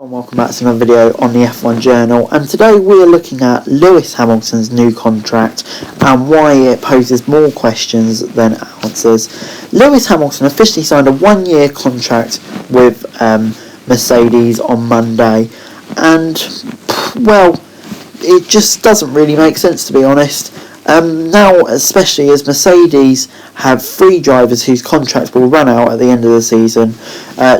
And welcome back to another video on the F1 Journal, and today we are looking at Lewis Hamilton's new contract and why it poses more questions than answers. Lewis Hamilton officially signed a one-year contract with Mercedes on Monday, and well, it just doesn't really make sense, to be honest. Now, especially as Mercedes have three drivers whose contracts will run out at the end of the season,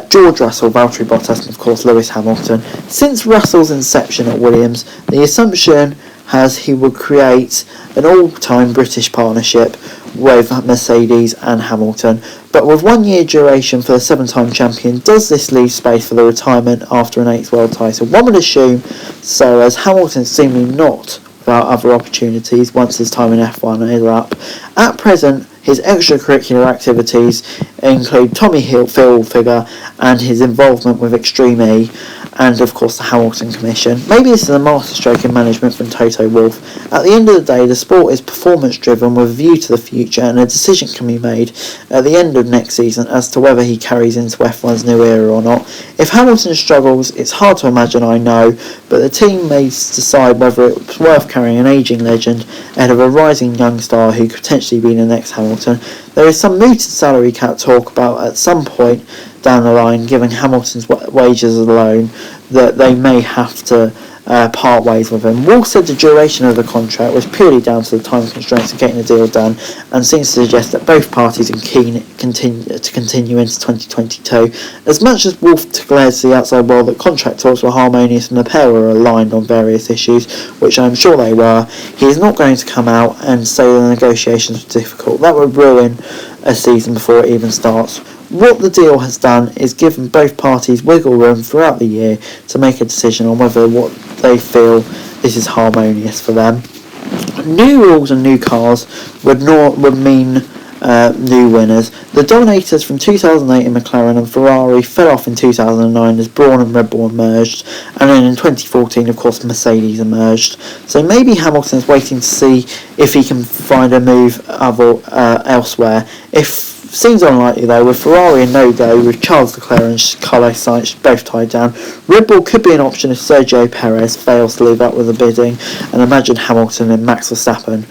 George Russell, Valtteri Bottas, and of course Lewis Hamilton. Since Russell's inception at Williams, the assumption has he will create an all-time British partnership with Mercedes and Hamilton. But with 1 year duration for the seven-time champion, does this leave space for the retirement after an 8th world title? One would assume so, as Hamilton seemingly not without other opportunities once his time in F1 is up. At present, his extracurricular activities include Tommy Hilfiger and his involvement with Extreme E, and of course the Hamilton Commission. Maybe this is a masterstroke in management from Toto Wolff. At the end of the day, the sport is performance driven with a view to the future, and a decision can be made at the end of next season as to whether he carries into F1's new era or not. If Hamilton struggles, it's hard to imagine, I know, but the team may decide whether it's worth carrying an ageing legend ahead of a rising young star who could potentially be the next Hamilton. There is some mooted salary cap talk about at some point down the line, given Hamilton's wages alone, that they may have to part ways with him. Wolff said the duration of the contract was purely down to the time constraints of getting the deal done, and seems to suggest that both parties are keen to continue into 2022. As much as Wolff declares to the outside world that contract talks were harmonious and the pair were aligned on various issues, which I'm sure they were, he is not going to come out and say the negotiations were difficult. That would ruin a season before it even starts. What the deal has done is given both parties wiggle room throughout the year to make a decision on whether what they feel this is harmonious for them. New rules and new cars would mean new winners. The dominators from 2008 in McLaren and Ferrari fell off in 2009 as Brawn and Red Bull emerged, and then in 2014 of course Mercedes emerged. So maybe Hamilton's waiting to see if he can find a move elsewhere. Seems unlikely though, with Ferrari in no-go, with Charles Leclerc and Carlos Sainz both tied down. Red Bull could be an option if Sergio Perez fails to live up with the bidding, and imagine Hamilton and Max Verstappen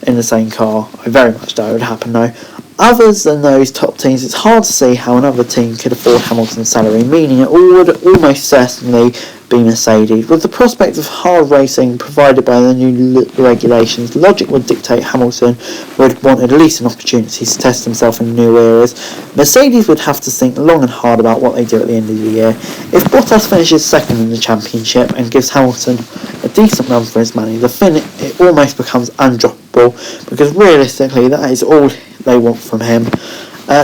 in the same car. I very much doubt it would happen though. Others than those top teams, it's hard to see how another team could afford Hamilton's salary, meaning it would almost certainly be Mercedes. With the prospect of hard racing provided by the new regulations, logic would dictate Hamilton would want at least an opportunity to test himself in new eras. Mercedes would have to think long and hard about what they do at the end of the year. If Bottas finishes second in the championship and gives Hamilton a decent run for his money, it almost becomes undroppable, because realistically that is all they want from him.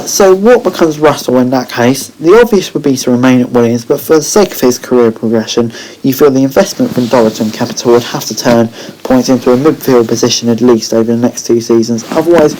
So what becomes Russell in that case? The obvious would be to remain at Williams, but for the sake of his career progression, you feel the investment from Dorilton Capital would have to turn points into a midfield position at least over the next 2 seasons. Otherwise,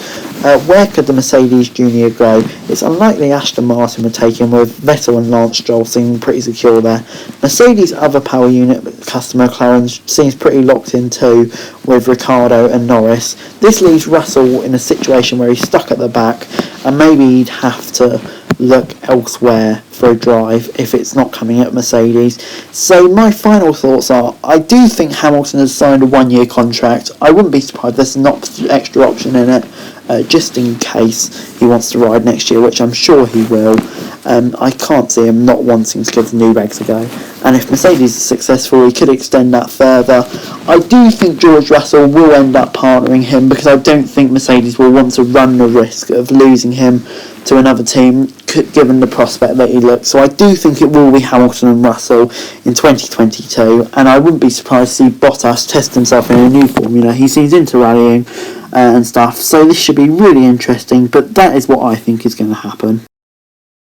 where could the Mercedes Junior go? It's unlikely Aston Martin would take him, with Vettel and Lance Stroll seeming pretty secure there. Mercedes' other power unit customer McLaren seems pretty locked in too, with Ricciardo and Norris. This leaves Russell in a situation where he's stuck at the back, and maybe he'd have to look elsewhere for a drive if it's not coming at Mercedes. So my final thoughts are, I do think Hamilton has signed a 1 year contract. I wouldn't be surprised there's an extra option in it, just in case he wants to ride next year, which I'm sure he will. I can't see him not wanting to give the new regs a go, and if Mercedes is successful he could extend that further. I do think George Russell will end up partnering him, because I don't think Mercedes will want to run the risk of losing him to another team given the prospect that he looks. So I do think it will be Hamilton and Russell in 2022, and I wouldn't be surprised to see Bottas test himself in a new formula. He seems into rallying and stuff, so this should be really interesting, but that is what I think is going to happen.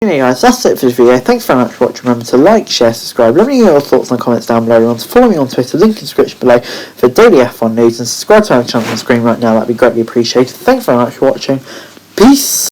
Anyway guys, that's it for this video. Thanks very much for watching. Remember to like, share, subscribe. Let me know your thoughts and comments down below. Remember to follow me on Twitter, link in the description below for daily F1 news, and subscribe to our channel on the screen right now. That'd be greatly appreciated. Thanks very much for watching. Peace!